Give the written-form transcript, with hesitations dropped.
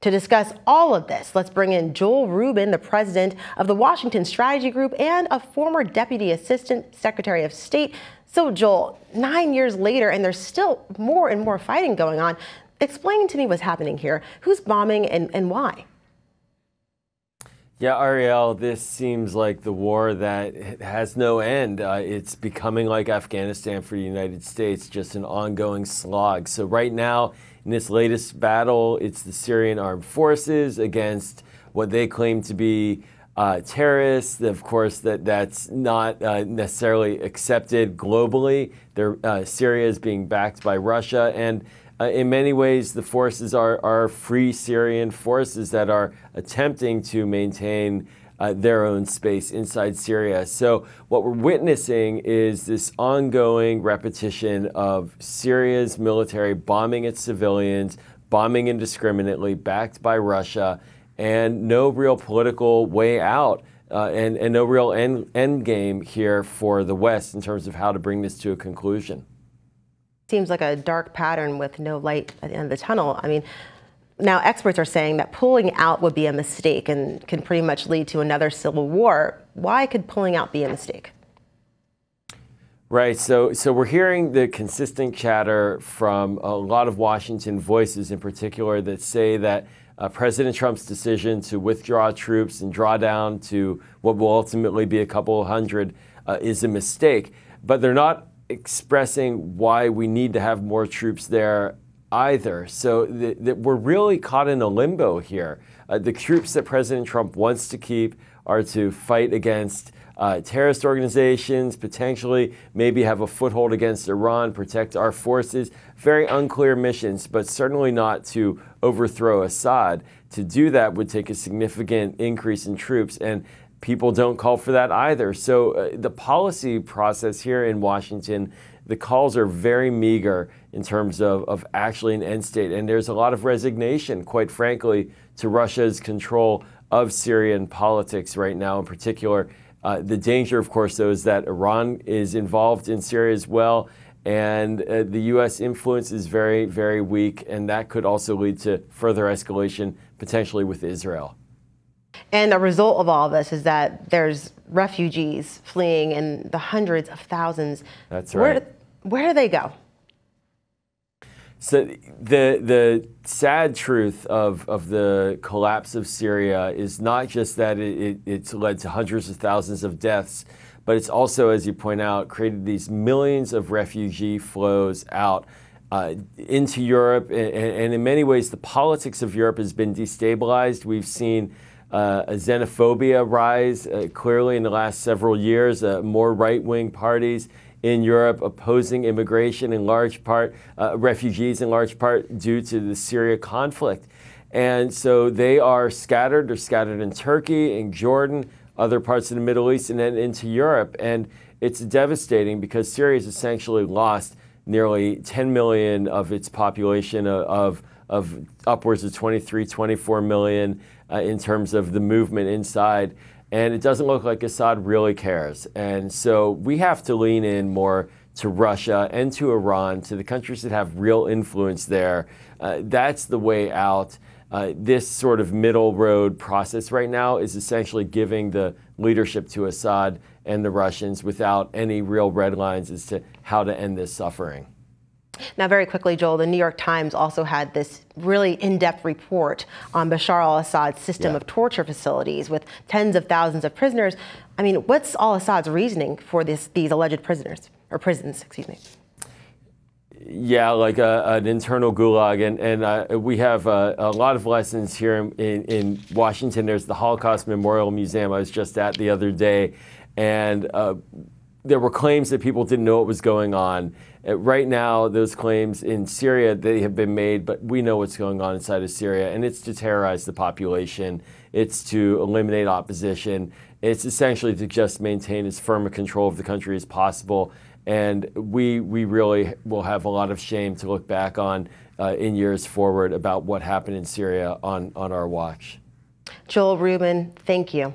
To discuss all of this, let's bring in Joel Rubin, the president of the Washington Strategy Group and a former Deputy Assistant Secretary of State. So, Joel, 9 years later, and there's still more and more fighting going on. Explain to me what's happening here. Who's bombing and why? Yeah, Ariel, this seems like the war that has no end. It's becoming like Afghanistan for the United States, just an ongoing slog. So right now, in this latest battle, it's the Syrian armed forces against what they claim to be terrorists. Of course, that's not necessarily accepted globally. Syria is being backed by Russia, and in many ways, the forces are free Syrian forces that are attempting to maintain their own space inside Syria. So what we're witnessing is this ongoing repetition of Syria's military bombing its civilians, bombing indiscriminately, backed by Russia, and no real political way out and no real end game here for the West in terms of how to bring this to a conclusion. Seems like a dark pattern with no light at the end of the tunnel. I mean, now experts are saying that pulling out would be a mistake and can pretty much lead to another civil war. Why could pulling out be a mistake? Right. So we're hearing the consistent chatter from a lot of Washington voices in particular that say that President Trump's decision to withdraw troops and draw down to what will ultimately be a couple hundred is a mistake. But they're not expressing why we need to have more troops there either. So we're really caught in a limbo here. The troops that President Trump wants to keep are to fight against terrorist organizations, potentially maybe have a foothold against Iran, protect our forces. Very unclear missions, but certainly not to overthrow Assad. To do that would take a significant increase in troops, and people don't call for that either. So the policy process here in Washington, the calls are very meager in terms of actually an end state. And there's a lot of resignation, quite frankly, to Russia's control of Syrian politics right now in particular. The danger, of course, though, is that Iran is involved in Syria as well. And the U.S. influence is very, very weak. And that could also lead to further escalation, potentially with Israel. And the result of all of this is that there's refugees fleeing in the hundreds of thousands. That's right. Where do they go? So the sad truth of the collapse of Syria is not just that it's led to hundreds of thousands of deaths, but it's also, as you point out, created these millions of refugee flows out into Europe. And in many ways, the politics of Europe has been destabilized. We've seen a xenophobia rise clearly in the last several years, more right-wing parties in Europe opposing immigration in large part, refugees in large part due to the Syria conflict. And so they are scattered. They're scattered in Turkey, in Jordan, other parts of the Middle East, and then into Europe. And it's devastating because Syria has essentially lost nearly 10 million of its population of upwards of 23, 24 million in terms of the movement inside. And it doesn't look like Assad really cares. And so we have to lean in more to Russia and to Iran, to the countries that have real influence there. That's the way out. This sort of middle road process right now is essentially giving the leadership to Assad and the Russians without any real red lines as to how to end this suffering. Now, very quickly, Joel, the New York Times also had this really in-depth report on Bashar al-Assad's system of torture facilities with tens of thousands of prisoners. I mean, what's al-Assad's reasoning for these alleged prisons, excuse me? Yeah, like an internal gulag. And we have a lot of lessons here in Washington. There's the Holocaust Memorial Museum I was just at the other day. And there were claims that people didn't know what was going on. Right now, those claims in Syria, they have been made, but we know what's going on inside of Syria, and it's to terrorize the population. It's to eliminate opposition. It's essentially to just maintain as firm a control of the country as possible. And we really will have a lot of shame to look back on in years forward about what happened in Syria on our watch. Joel Rubin, thank you.